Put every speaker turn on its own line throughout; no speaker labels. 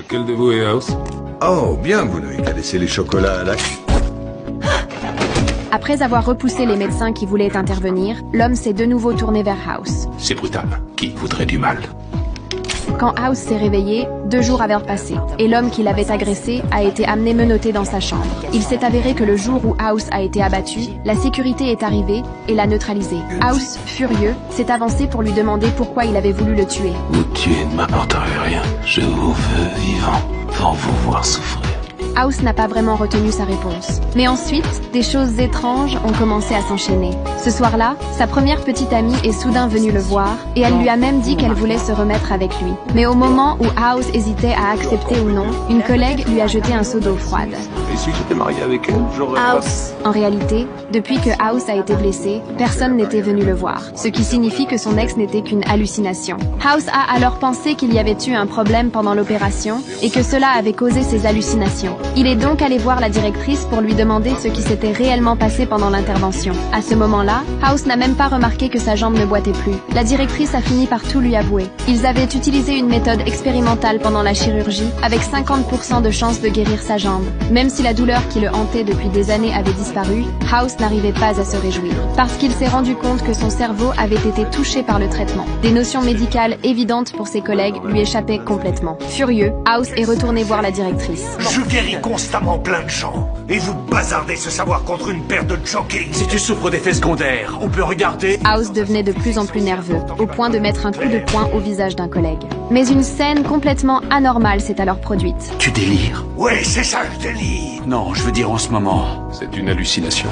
Lequel de vous est House?
Oh, bien, vous n'avez qu'à laisser les chocolats à la...
Après avoir repoussé les médecins qui voulaient intervenir, l'homme s'est de nouveau tourné vers House.
C'est brutal. Qui voudrait du mal?
Quand House s'est réveillé, 2 jours avaient passé, et l'homme qui l'avait agressé a été amené menotté dans sa chambre. Il s'est avéré que le jour où House a été abattu, la sécurité est arrivée et l'a neutralisé. House, furieux, s'est avancé pour lui demander pourquoi il avait voulu le tuer.
Vous tuer ne m'apporterait rien. Je vous veux vivant pour vous voir souffrir.
House n'a pas vraiment retenu sa réponse. Mais ensuite, des choses étranges ont commencé à s'enchaîner. Ce soir-là, sa première petite amie est soudain venue le voir, et elle lui a même dit qu'elle voulait se remettre avec lui. Mais au moment où House hésitait à accepter ou non, une collègue lui a jeté un seau d'eau froide.
Et si j'étais marié avec elle, j'aurais...
En réalité, depuis que House a été blessé, personne n'était venu le voir, ce qui signifie que son ex n'était qu'une hallucination. House a alors pensé qu'il y avait eu un problème pendant l'opération, et que cela avait causé ses hallucinations. Il est donc allé voir la directrice pour lui demander ce qui s'était réellement passé pendant l'intervention. À ce moment-là, House n'a même pas remarqué que sa jambe ne boitait plus. La directrice a fini par tout lui avouer. Ils avaient utilisé une méthode expérimentale pendant la chirurgie, avec 50% de chances de guérir sa jambe. Même si la douleur qui le hantait depuis des années avait disparu, House n'arrivait pas à se réjouir, parce qu'il s'est rendu compte que son cerveau avait été touché par le traitement. Des notions médicales évidentes pour ses collègues lui échappaient complètement. Furieux, House est retourné voir la directrice.
Je guéris constamment plein de gens, et vous bazardez ce savoir contre une paire de jockeys.
Si tu souffres d'effets secondaires, on peut regarder...
House devenait de plus en plus nerveux, au point de mettre un coup de poing au visage d'un collègue. Mais une scène complètement anormale s'est alors produite.
Tu délires?
Oui, c'est ça le délire.
Non, je veux dire en ce moment.
C'est une hallucination.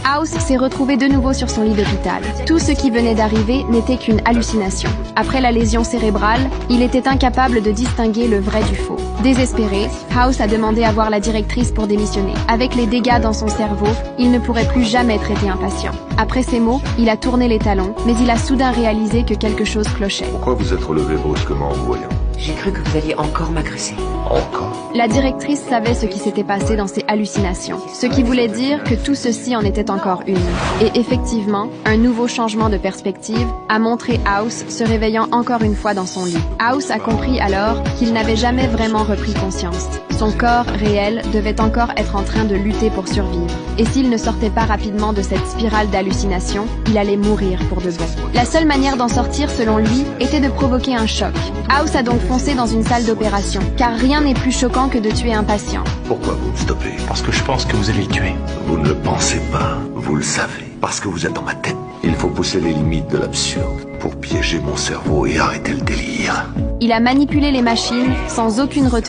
House s'est retrouvé de nouveau sur son lit d'hôpital. Tout ce qui venait d'arriver n'était qu'une hallucination. Après la lésion cérébrale, il était incapable de distinguer le vrai du faux. Désespéré, House a demandé à voir la directrice pour démissionner. Avec les dégâts dans son cerveau, il ne pourrait plus jamais traiter un patient. Après ces mots, il a tourné les talons, mais il a soudain réalisé que quelque chose clochait.
Pourquoi vous êtes relevé brusquement en me voyant?
J'ai cru que vous alliez encore m'agresser.
Encore?
La directrice savait ce qui s'était passé dans ses hallucinations, ce qui voulait dire que tout ceci en était encore une. Et effectivement, un nouveau changement de perspective a montré House se réveillant encore une fois dans son lit. House a compris alors qu'il n'avait jamais vraiment repris conscience. Son corps réel devait encore être en train de lutter pour survivre. Et s'il ne sortait pas rapidement de cette spirale d'hallucination, il allait mourir pour de bon. La seule manière d'en sortir, selon lui, était de provoquer un choc. House a donc foncé dans une salle d'opération, car rien n'est plus choquant que de tuer un patient.
Pourquoi vous me stoppez?
Parce que je pense que vous allez le tuer.
Vous ne le pensez pas, vous le savez, parce que vous êtes dans ma tête. Il faut pousser les limites de l'absurde pour piéger mon cerveau et arrêter le délire.
Il a manipulé les machines sans aucune retenue.